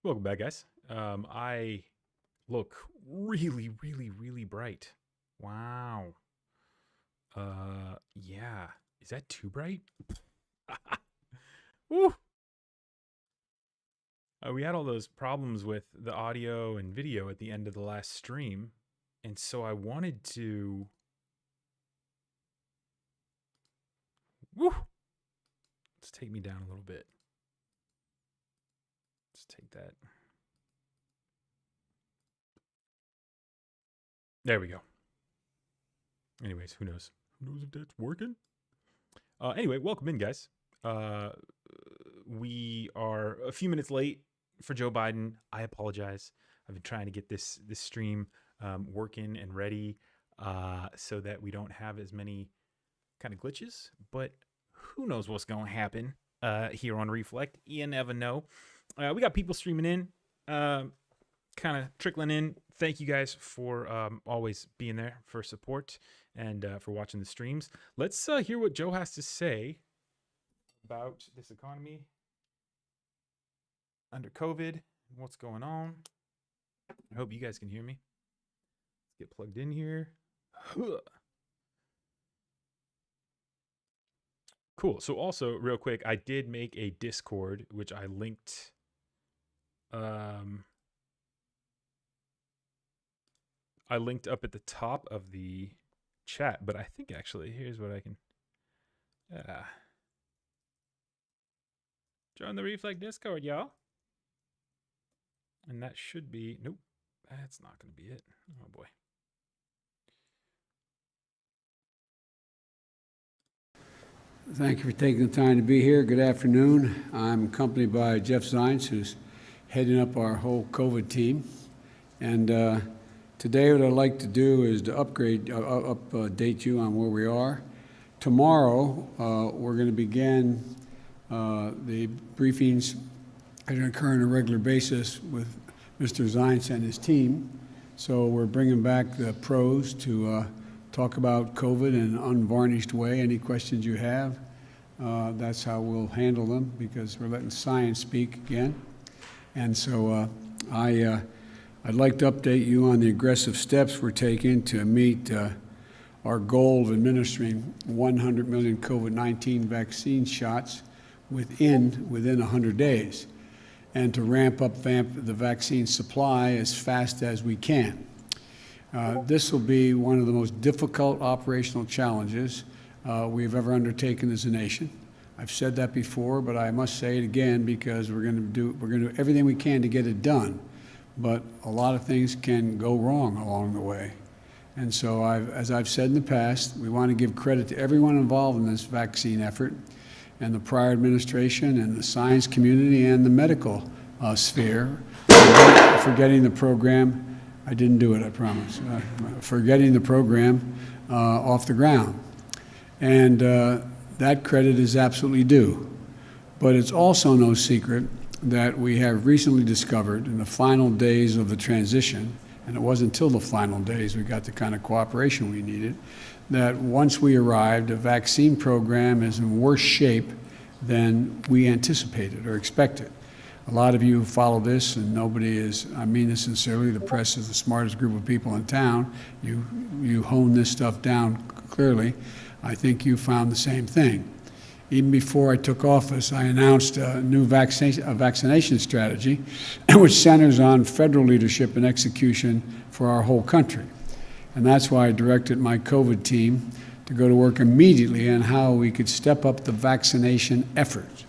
Welcome back, guys. I look really, really, really bright. Wow. Yeah. Is that too bright? Woo. We had all those problems with the audio and video at the end of the last stream, and so I wanted to. Woo. Let's take me down a little bit. Let's take that. There we go. Anyways, who knows? Who knows if that's working? Anyway, welcome in, guys. Uh, we are a few minutes late for Joe Biden. I apologize. I've been trying to get this stream working and ready so that we don't have as many kind of glitches. But who knows what's going to happen here on Reflect? You never know. We got people streaming in, kind of trickling in. Thank you guys for always being there for support and for watching the streams. Let's hear what Joe has to say about this economy under COVID, what's going on. I hope you guys can hear me. Let's get plugged in here. Cool. So also, real quick, I did make a Discord, which I linked. I linked up at the top of the chat, but I think actually, here's what I can. Join the Reflect Discord, y'all. And that should be, nope, that's not going to be it. Oh boy. Thank you for taking the time to be here. Good afternoon. I'm accompanied by Jeff Zients, who's heading up our whole COVID team. And today what I'd like to do is to update you on where we are. Tomorrow, we're going to begin the briefings that are going to occur on a regular basis with Mr. Zients and his team. So we're bringing back the pros to talk about COVID in an unvarnished way. Any questions you have, that's how we'll handle them, because we're letting science speak again. And so I'd like to update you on the aggressive steps we're taking to meet our goal of administering 100 million COVID-19 vaccine shots within 100 days, and to ramp up the vaccine supply as fast as we can. This will be one of the most difficult operational challenges we've ever undertaken as a nation. I've said that before, but I must say it again, because we're going to do everything we can to get it done. But a lot of things can go wrong along the way. And so, as I've said in the past, we want to give credit to everyone involved in this vaccine effort, and the prior administration and the science community and the medical sphere for getting the program. I didn't do it, I promise. For getting the program off the ground. And that credit is absolutely due. But it's also no secret that we have recently discovered in the final days of the transition, and it wasn't until the final days we got the kind of cooperation we needed, that once we arrived, the vaccine program is in worse shape than we anticipated or expected. A lot of you follow this, and nobody is, I mean this sincerely, the press is the smartest group of people in town. You hone this stuff down clearly. I think you found the same thing. Even before I took office, I announced a new vaccination strategy, which centers on federal leadership and execution for our whole country. And that's why I directed my COVID team to go to work immediately on how we could step up the vaccination effort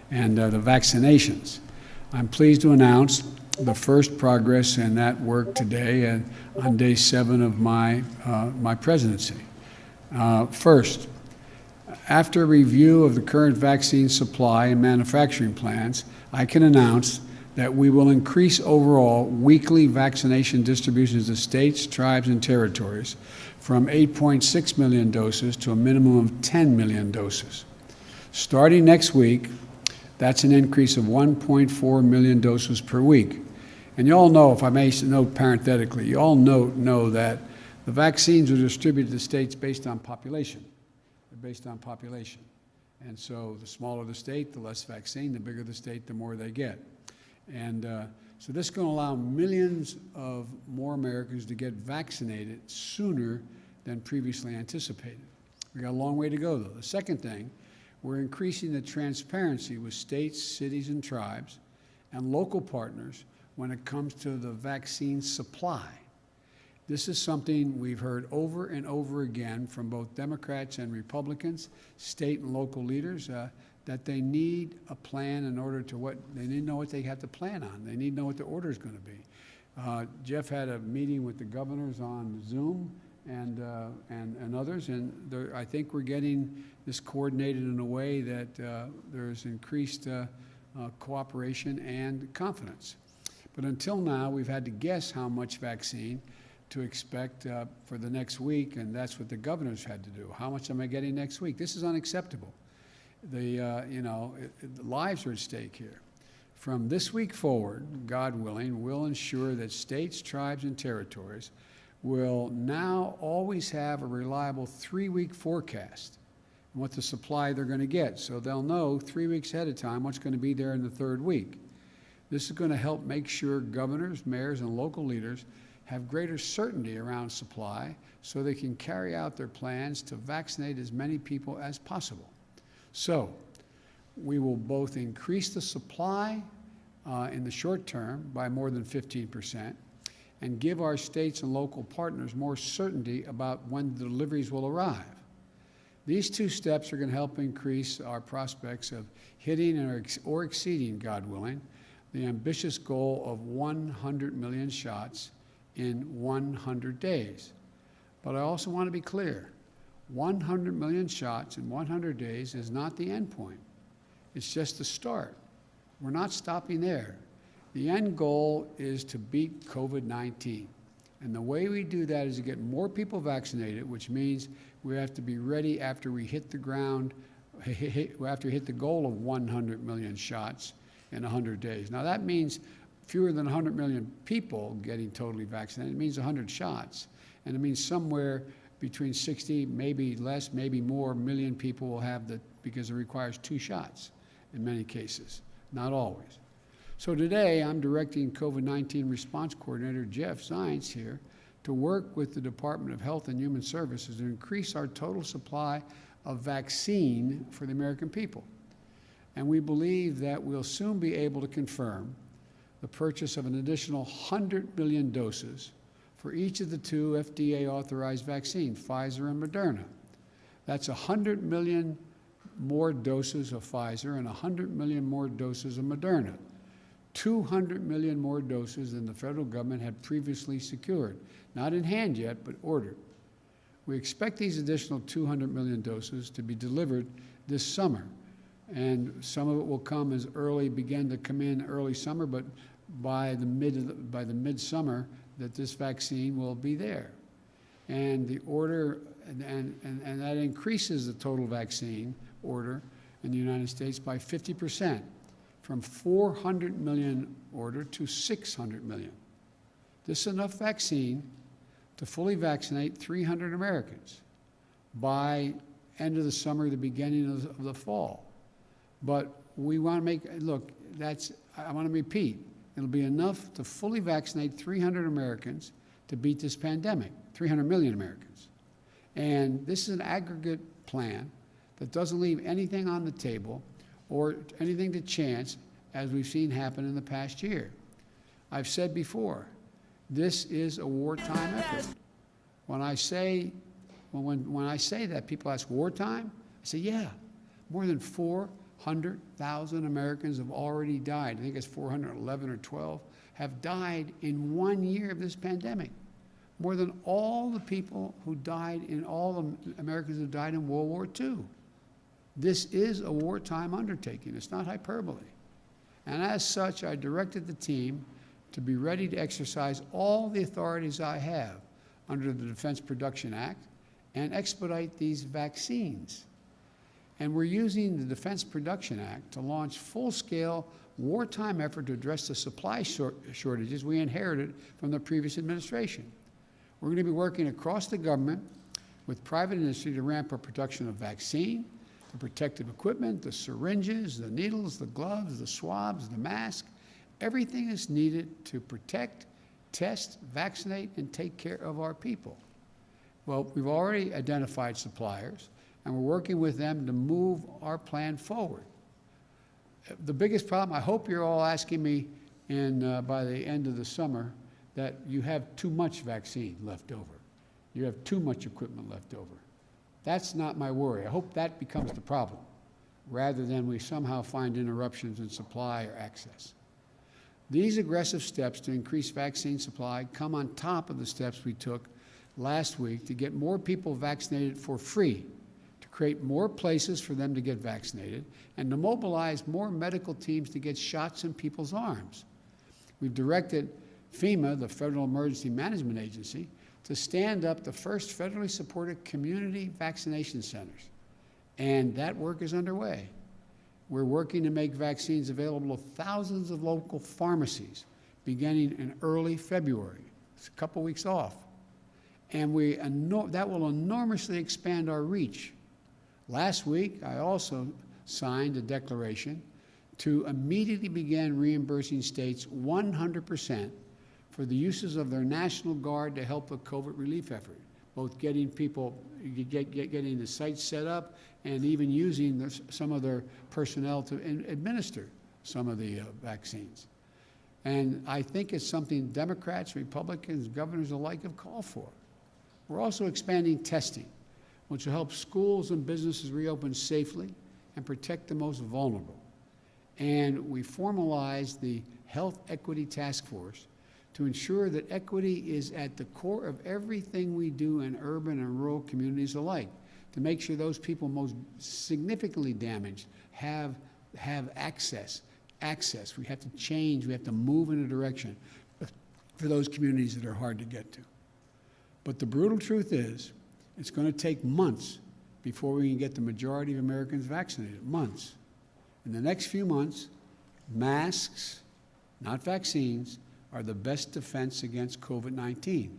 and the vaccinations. I'm pleased to announce the first progress in that work today and on day 7 of my presidency. First, after review of the current vaccine supply and manufacturing plans, I can announce that we will increase overall weekly vaccination distributions to states, tribes, and territories from 8.6 million doses to a minimum of 10 million doses. Starting next week, that's an increase of 1.4 million doses per week. And you all know, if I may note parenthetically, you all know that the vaccines are distributed to states based on population. They're based on population. And so the smaller the state, the less vaccine, the bigger the state, the more they get. And so this is going to allow millions of more Americans to get vaccinated sooner than previously anticipated. We got a long way to go, though. The second thing, we're increasing the transparency with states, cities, and tribes and local partners when it comes to the vaccine supply. This is something we've heard over and over again from both Democrats and Republicans, state and local leaders, that they need a plan in order to they need to know what they have to plan on. They need to know what the order is going to be. Jeff had a meeting with the governors on Zoom and others, and I think we're getting this coordinated in a way that there's increased cooperation and confidence. But until now, we've had to guess how much vaccine to expect for the next week, and that's what the governors had to do. How much am I getting next week? This is unacceptable. The lives are at stake here. From this week forward, God willing, we'll ensure that states, tribes, and territories will now always have a reliable 3-week forecast on what the supply they're going to get. So they'll know 3 weeks ahead of time what's going to be there in the 3rd week. This is going to help make sure governors, mayors, and local leaders have greater certainty around supply so they can carry out their plans to vaccinate as many people as possible. So we will both increase the supply in the short term by more than 15% and give our states and local partners more certainty about when the deliveries will arrive. These 2 steps are going to help increase our prospects of hitting or exceeding, God willing, the ambitious goal of 100 million shots in 100 days. But I also want to be clear, 100 million shots in 100 days is not the end point. It's just the start. We're not stopping there. The end goal is to beat COVID-19. And the way we do that is to get more people vaccinated, which means we have to be ready after we hit the ground, after we hit the goal of 100 million shots in 100 days. Now that means fewer than 100 million people getting totally vaccinated. It means 100 shots. And it means somewhere between 60, maybe less, maybe more, million people will have because it requires 2 shots in many cases, not always. So today, I'm directing COVID-19 Response Coordinator Jeff Zients here to work with the Department of Health and Human Services to increase our total supply of vaccine for the American people. And we believe that we'll soon be able to confirm the purchase of an additional 100 million doses for each of the 2 FDA-authorized vaccines, Pfizer and Moderna. That's 100 million more doses of Pfizer and 100 million more doses of Moderna. 200 million more doses than the federal government had previously secured. Not in hand yet, but ordered. We expect these additional 200 million doses to be delivered this summer. And some of it will come begin to come in early summer, but by the midsummer that this vaccine will be there. And the order, and that increases the total vaccine order in the United States by 50%, from 400 million order to 600 million. This is enough vaccine to fully vaccinate 300 Americans by end of the summer, the beginning of the fall. But we want to I want to repeat, it'll be enough to fully vaccinate 300 Americans to beat this pandemic, 300 million Americans. And this is an aggregate plan that doesn't leave anything on the table or anything to chance, as we've seen happen in the past year. I've said before, this is a wartime effort. When I say that, people ask, wartime? I say, yeah, more than 400,000 Americans have already died. I think it's 411 or 12 have died in 1 year of this pandemic. More than all the people who died all the Americans who died in World War II. This is a wartime undertaking. It's not hyperbole. And as such, I directed the team to be ready to exercise all the authorities I have under the Defense Production Act and expedite these vaccines. And we're using the Defense Production Act to launch full-scale wartime effort to address the supply shortages we inherited from the previous administration. We're going to be working across the government with private industry to ramp up production of vaccine, the protective equipment, the syringes, the needles, the gloves, the swabs, the mask, everything is needed to protect, test, vaccinate, and take care of our people. Well, we've already identified suppliers, and we're working with them to move our plan forward. The biggest problem, I hope you're all asking me by the end of the summer that you have too much vaccine left over. You have too much equipment left over. That's not my worry. I hope that becomes the problem, rather than we somehow find interruptions in supply or access. These aggressive steps to increase vaccine supply come on top of the steps we took last week to get more people vaccinated for free, to create more places for them to get vaccinated, and to mobilize more medical teams to get shots in people's arms. We've directed FEMA, the Federal Emergency Management Agency, to stand up the first federally supported community vaccination centers. And that work is underway. We're working to make vaccines available to thousands of local pharmacies beginning in early February. It's a couple weeks off. And that will enormously expand our reach. Last week, I also signed a declaration to immediately begin reimbursing states 100% for the uses of their National Guard to help the COVID relief effort, both getting people, getting the sites set up and even using some of their personnel to administer some of the vaccines. And I think it's something Democrats, Republicans, governors alike have called for. We're also expanding testing, which will help schools and businesses reopen safely and protect the most vulnerable. And we formalized the Health Equity Task Force to ensure that equity is at the core of everything we do in urban and rural communities alike, to make sure those people most significantly damaged have access. We have to change, we have to move in a direction for those communities that are hard to get to. But the brutal truth is, it's going to take months before we can get the majority of Americans vaccinated, months. In the next few months, masks, not vaccines, are the best defense against COVID-19.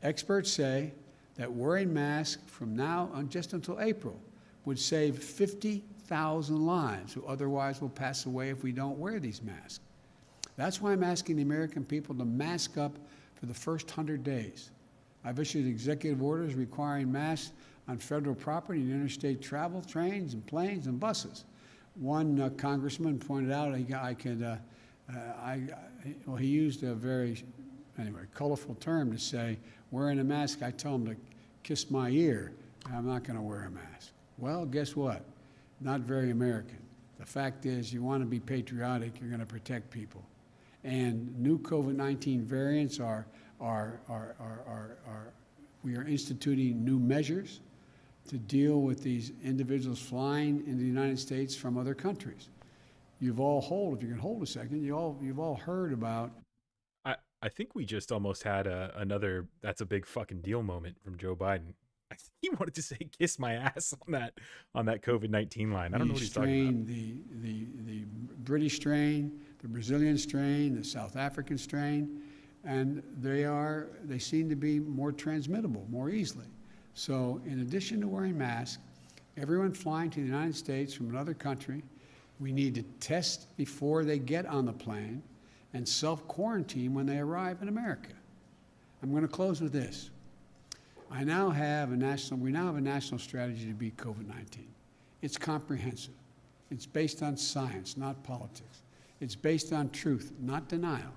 Experts say that wearing masks from now on just until April would save 50,000 lives who otherwise will pass away if we don't wear these masks. That's why I'm asking the American people to mask up for the first 100 days. I've issued executive orders requiring masks on federal property and interstate travel, trains and planes and buses. One congressman pointed out he used a very, colorful term to say, wearing a mask, I tell him to kiss my ear, and I'm not going to wear a mask. Well, guess what? Not very American. The fact is, you want to be patriotic, you're going to protect people. And new COVID-19 variants we are instituting new measures to deal with these individuals flying into the United States from other countries. You've all if you can hold a second, you've all heard about. I think we just almost had another "that's a big fucking deal" moment from Joe Biden. I think he wanted to say "kiss my ass" on that COVID-19 line. I don't know what he's talking about. The British strain, the Brazilian strain, the South African strain, and they seem to be more transmittable more easily. So in addition to wearing masks, everyone flying to the United States from another country, we need to test before they get on the plane and self-quarantine when they arrive in America. I'm going to close with this. We now have a national strategy to beat COVID-19. It's comprehensive. It's based on science, not politics. It's based on truth, not denial.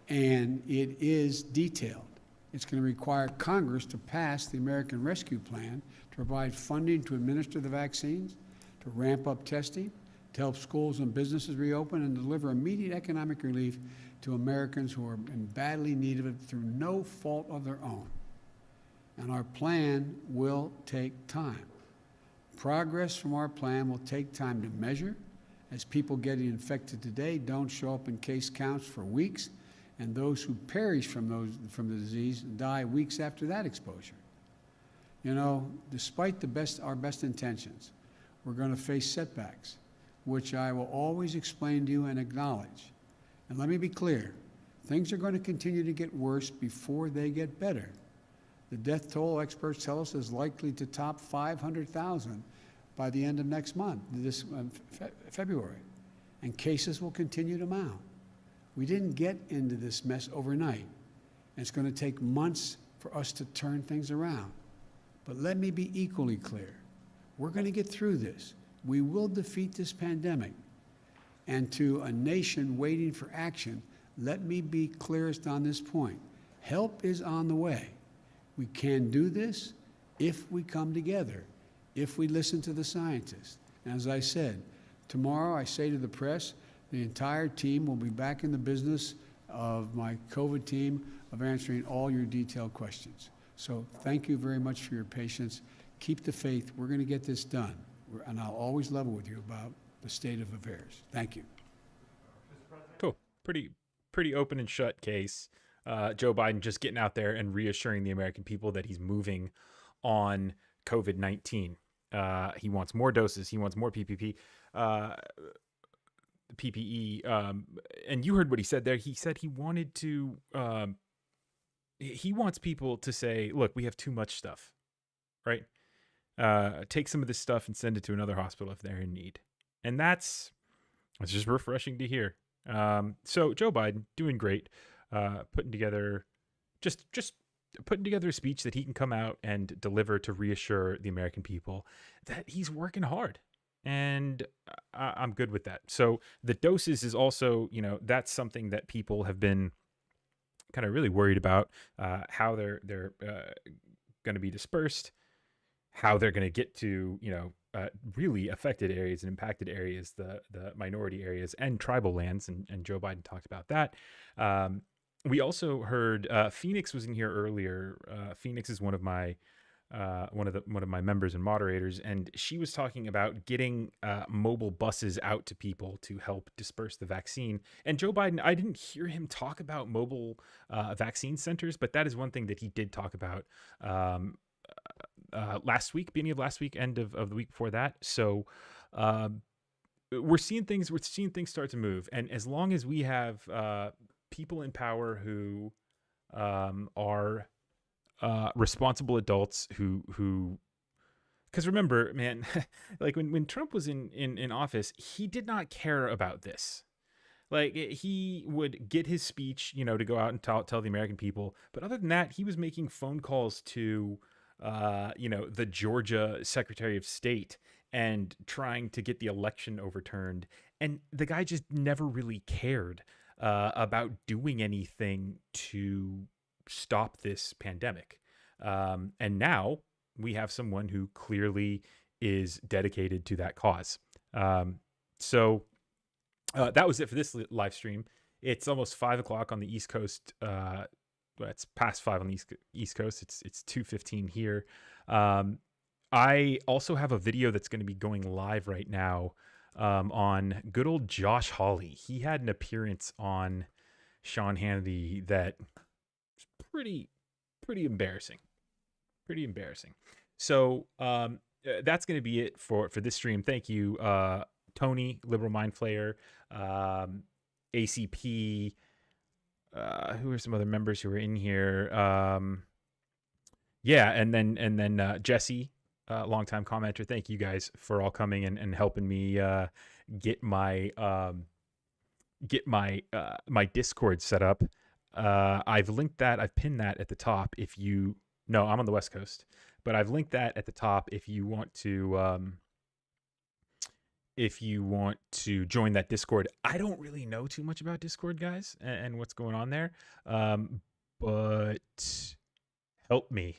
And it is detailed. It's going to require Congress to pass the American Rescue Plan to provide funding to administer the vaccines, to ramp up testing, to help schools and businesses reopen, and deliver immediate economic relief to Americans who are in badly need of it through no fault of their own. And our plan will take time. Progress from our plan will take time to measure, as people getting infected today don't show up in case counts for weeks, and those who perish from the disease die weeks after that exposure. You know, despite our best intentions, we're going to face setbacks, which I will always explain to you and acknowledge. And let me be clear, things are going to continue to get worse before they get better. The death toll, experts tell us, is likely to top 500,000 by the end of next month, February, and cases will continue to mount. We didn't get into this mess overnight. And it's going to take months for us to turn things around. But let me be equally clear. We're going to get through this. We will defeat this pandemic. And to a nation waiting for action, let me be clearest on this point. Help is on the way. We can do this if we come together, if we listen to the scientists. And as I said, tomorrow I say to the press, the entire team will be back in the business of my COVID team of answering all your detailed questions. So thank you very much for your patience. Keep the faith. We're going to get this done. And I'll always level with you about the state of affairs. Thank you. Cool. Pretty open and shut case. Joe Biden just getting out there and reassuring the American people that he's moving on COVID-19. He wants more doses. He wants more PPE. And you heard what he said there. He said he wanted to. He wants people to say, "Look, we have too much stuff, right? Take some of this stuff and send it to another hospital if they're in need." And that's just refreshing to hear. So Joe Biden doing great, putting together a speech that he can come out and deliver to reassure the American people that he's working hard. And I'm good with that. So the doses is also, that's something that people have been kind of really worried about, how they're going to be dispersed, how they're going to get to, really affected areas and impacted areas, the minority areas and tribal lands. And Joe Biden talked about that. We also heard Phoenix was in here earlier. Phoenix is one of my members and moderators, and she was talking about getting mobile buses out to people to help disperse the vaccine. And Joe Biden, I didn't hear him talk about mobile vaccine centers, but that is one thing that he did talk about last week, beginning of last week, end of the week before that. So we're seeing things start to move, and as long as we have people in power who are responsible adults who because remember, man, like when Trump was in office, he did not care about this. Like he would get his speech, to go out and tell the American people. But other than that, he was making phone calls to, the Georgia Secretary of State and trying to get the election overturned. And the guy just never really cared about doing anything to stop this pandemic. And now we have someone who clearly is dedicated to that cause. So that was it for this live stream. It's almost 5:00 on the East Coast. It's past 5 on the East Coast. It's 2:15 here. I also have a video that's going to be going live right now on good old Josh Hawley. He had an appearance on Sean Hannity that was pretty embarrassing. Pretty embarrassing. So that's going to be it for this stream. Thank you, Tony, Liberal Mind Flayer, ACP. Who are some other members who are in here? Yeah, and then Jesse, longtime commenter. Thank you guys for all coming and helping me get my my Discord set up. I've linked that. I've pinned that at the top. No, I'm on the West Coast, but I've linked that at the top if you want to join that Discord. I don't really know too much about Discord, guys, and what's going on there. But help me.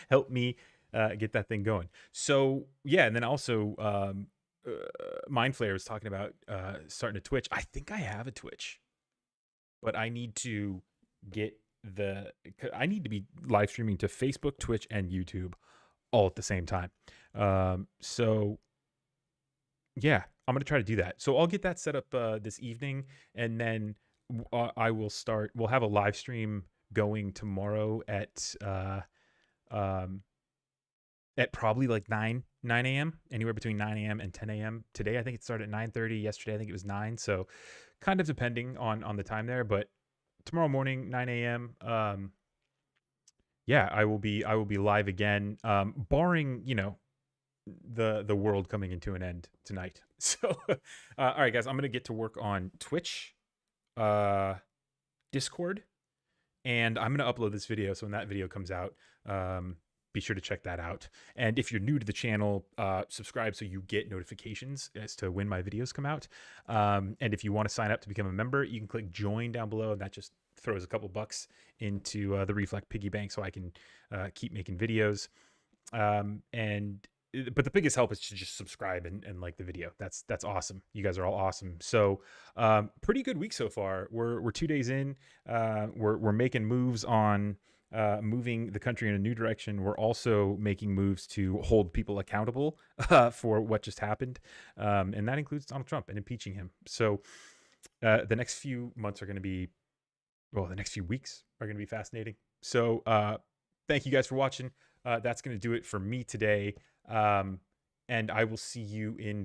Help me get that thing going. So yeah, and then also Mind Flayer was talking about starting a Twitch. I think I have a Twitch, but I need to be live streaming to Facebook, Twitch, and YouTube all at the same time. So yeah, I'm going to try to do that. So I'll get that set up this evening, and then we'll have a live stream going tomorrow at probably like 9 a.m., anywhere between 9 a.m. and 10 a.m. Today, I think it started at 9:30. Yesterday, I think it was 9. So kind of depending on the time there, but tomorrow morning, 9 a.m. Yeah, I will be live again, barring, the world coming into an end tonight. So, all right, guys, I'm going to get to work on Twitch. Discord, and I'm going to upload this video. So when that video comes out, be sure to check that out. And if you're new to the channel, subscribe so you get notifications as to when my videos come out. And if you want to sign up to become a member, you can click join down below, and that just throws a couple bucks into the Reflect piggy bank so I can keep making videos. But the biggest help is to just subscribe and like the video. That's awesome. You guys are all awesome. So pretty good week so far. We're 2 days in. We're making moves on moving the country in a new direction. We're also making moves to hold people accountable for what just happened, and that includes Donald Trump and impeaching him. So the next few months are going to be, well, the next few weeks are going to be fascinating. So thank you guys for watching. That's going to do it for me today. And I will see you in